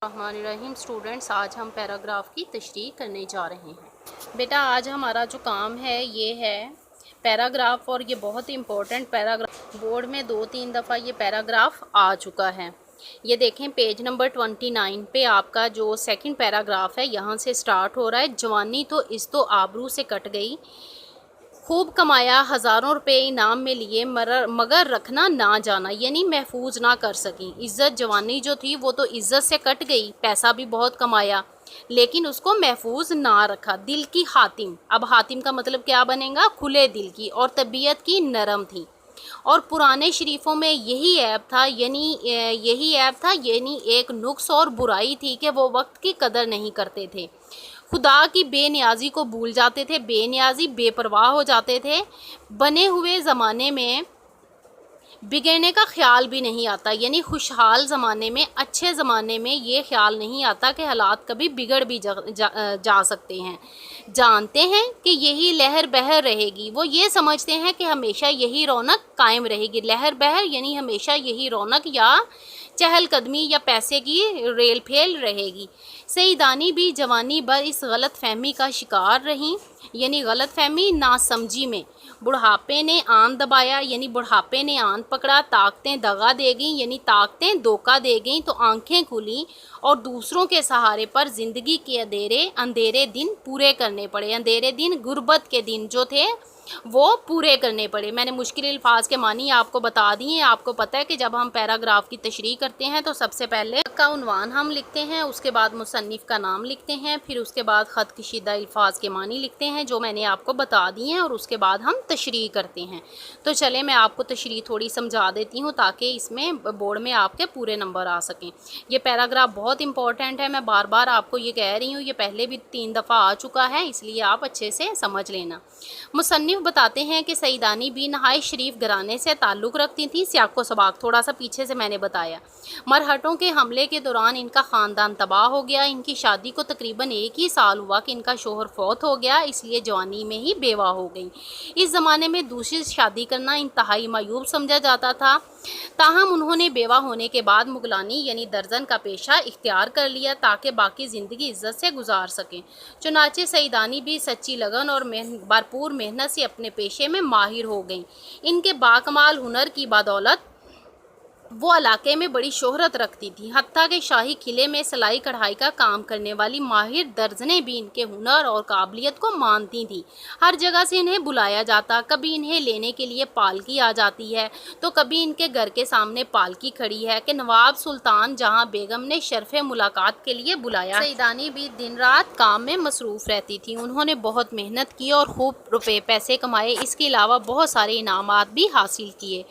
रहमानिर्रहीम students, आज हम paragraph की तशरीह करने जा रहे हैं। बेटा आज हमारा जो काम है ये है पैराग्राफ, और ये बहुत ही इम्पोर्टेंट पैराग्राफ, बोर्ड में 2-3 दफ़ा ये पैराग्राफ आ चुका है। ये देखें पेज नंबर 29 पे आपका जो सेकंड पैराग्राफ है यहाँ से स्टार्ट हो रहा है। जवानी तो इस तो आबरू से कट गई, खूब कमाया, हज़ारों रुपए इनाम में लिए, मगर रखना ना जाना, यानी महफूज ना कर सकी। इज़्ज़त जवानी जो थी वो तो इज़्ज़त से कट गई, पैसा भी बहुत कमाया लेकिन उसको महफूज ना रखा। दिल की हातिम, अब हातिम का मतलब क्या बनेगा? खुले दिल की, और तबीयत की नरम थी। और पुराने शरीफों में यही ऐब था, यानी एक नुक्स और बुराई थी कि वो वक्त की कदर नहीं करते थे, खुदा की बेनियाजी को भूल जाते थे, बेनियाजी बेपरवाह हो जाते थे। बने हुए ज़माने में बिगड़ने का ख्याल भी नहीं आता, यानी खुशहाल ज़माने में, अच्छे ज़माने में ये ख्याल नहीं आता कि हालात कभी बिगड़ भी जा सकते हैं। जानते हैं कि यही लहर बहर रहेगी, वो ये समझते हैं कि हमेशा यही रौनक कायम रहेगी। लहर बहर यानी हमेशा यही रौनक या चहलकदमी या पैसे की रेल फेल रहेगी। सईदानी भी जवानी भर इस गलत फहमी का शिकार रहीं, यानी गलत फहमी नासमझी में। बुढ़ापे ने आन दबाया, यानी बुढ़ापे ने आन पकड़ा। ताकतें दगा दे गईं, यानी ताकतें धोखा दे गईं तो आंखें खुली और दूसरों के सहारे पर ज़िंदगी के अंधेरे दिन पूरे करने पड़े। अंधेरे दिन, गुर्बत के दिन जो थे वो पूरे करने पड़े। मैंने मुश्किल अल्फाज के मानी आपको बता दिए। आपको पता है कि जब हम पैराग्राफ की तशरीह करते हैं तो सबसे पहले का उन्वान हम लिखते हैं, उसके बाद मुसन्निफ़ का नाम लिखते हैं, फिर उसके बाद ख़त कशीदा अल्फाज के मानी लिखते हैं जो मैंने आपको बता दिए हैं, और उसके बाद हम तशरीह करते हैं। तो चले मैं आपको तशरीह थोड़ी समझा देती हूँ ताकि इसमें बोर्ड में आपके पूरे नंबर आ सकें। ये पैराग्राफ बहुत इंपॉर्टेंट है, मैं बार बार आपको ये कह रही हूँ, ये पहले भी 3 दफ़ा आ चुका है, इसलिए आप अच्छे से समझ लेना। मुसन्निफ़ बताते हैं कि सईदानी भी नहायत शरीफ घराने से ताल्लुक़ रखती थी। सियाको सबाक थोड़ा सा पीछे से मैंने बताया। मरहटों के हमले के दौरान इनका ख़ानदान तबाह हो गया। इनकी शादी को तकरीबन 1 ही साल हुआ कि इनका शोहर फौत हो गया, इसलिए जवानी में ही बेवा हो गई। इस ज़माने में दूसरी शादी करना इंतहाई मायूब समझा जाता था। ताहम उन्होंने बेवा होने के बाद मुगलानी यानी दर्जन का पेशा इख्तियार कर लिया ताकि बाकी ज़िंदगी इज़्ज़त से गुजार सकें। चुनाचे सईदानी भी सच्ची लगन और भरपूर मेहनत से अपने पेशे में माहिर हो गईं। इनके बाकमाल हुनर की बदौलत वो इलाके में बड़ी शोहरत रखती थी। हत्ता के शाही किले में सिलाई कढ़ाई का काम करने वाली माहिर दर्जनें भी इनके हुनर और काबिलियत को मानती थी। हर जगह से इन्हें बुलाया जाता, कभी इन्हें लेने के लिए पालकी आ जाती है तो कभी इनके घर के सामने पालकी खड़ी है कि नवाब सुल्तान जहां बेगम ने शर्फ़ मुलाकात के लिए बुलाया। सईदानी भी दिन रात काम में मसरूफ़ रहती थी। उन्होंने बहुत मेहनत की और खूब रुपए पैसे कमाए। इसके अलावा बहुत सारे इनामात भी हासिल किए।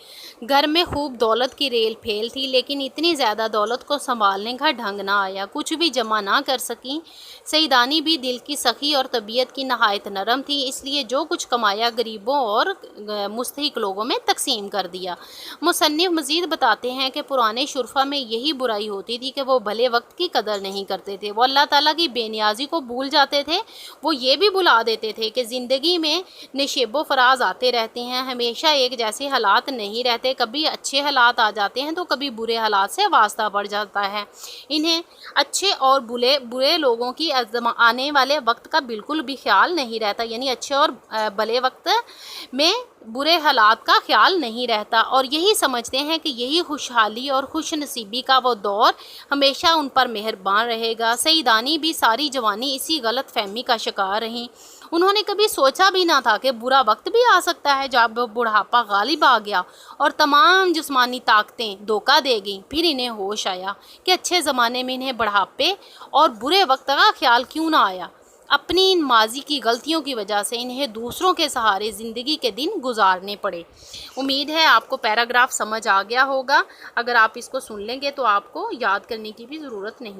घर में खूब दौलत की रेल फेल थी, लेकिन इतनी ज़्यादा दौलत को संभालने का ढंग ना आया, कुछ भी जमा ना कर सकी। सईदानी भी दिल की सखी और तबीयत की नहायत नरम थी, इसलिए जो कुछ कमाया गरीबों और मुस्तहिक लोगों में तकसीम कर दिया। मुसन्निफ़ मज़ीद बताते हैं कि पुराने शुरफा में यही बुराई होती थी कि वो भले वक्त की कदर नहीं करते थे, वो अल्लाह ताला की बेनियाजी को भूल जाते थे। वो ये भी भुला देते थे कि ज़िंदगी में नशेबो फराज आते रहते हैं, हमेशा एक जैसे हालात नहीं रहते, कभी अच्छे हालात आ जाते हैं तो कभी बुरे हालात से वास्ता पड़ जाता है। इन्हें अच्छे और बुरे लोगों की आने वाले वक्त का बिल्कुल भी ख्याल नहीं रहता, यानी अच्छे और भले वक्त में बुरे हालात का ख्याल नहीं रहता, और यही समझते हैं कि यही खुशहाली और खुश नसीबी का वो दौर हमेशा उन पर मेहरबान रहेगा। सईदानी भी सारी जवानी इसी गलत फहमी का शिकार रहीं। उन्होंने कभी सोचा भी ना था कि बुरा वक्त भी आ सकता है। जब बुढ़ापा गालिब आ गया और तमाम जिस्मानी ताकतें धोखा दे गईं, फिर इन्हें होश आया कि अच्छे ज़माने में इन्हें बुढ़ापे और बुरे वक्त का ख्याल क्यों ना आया। अपनी इन माजी की गलतियों की वजह से इन्हें दूसरों के सहारे ज़िंदगी के दिन गुजारने पड़े। उम्मीद है आपको पैराग्राफ समझ आ गया होगा। अगर आप इसको सुन लेंगे तो आपको याद करने की भी ज़रूरत नहीं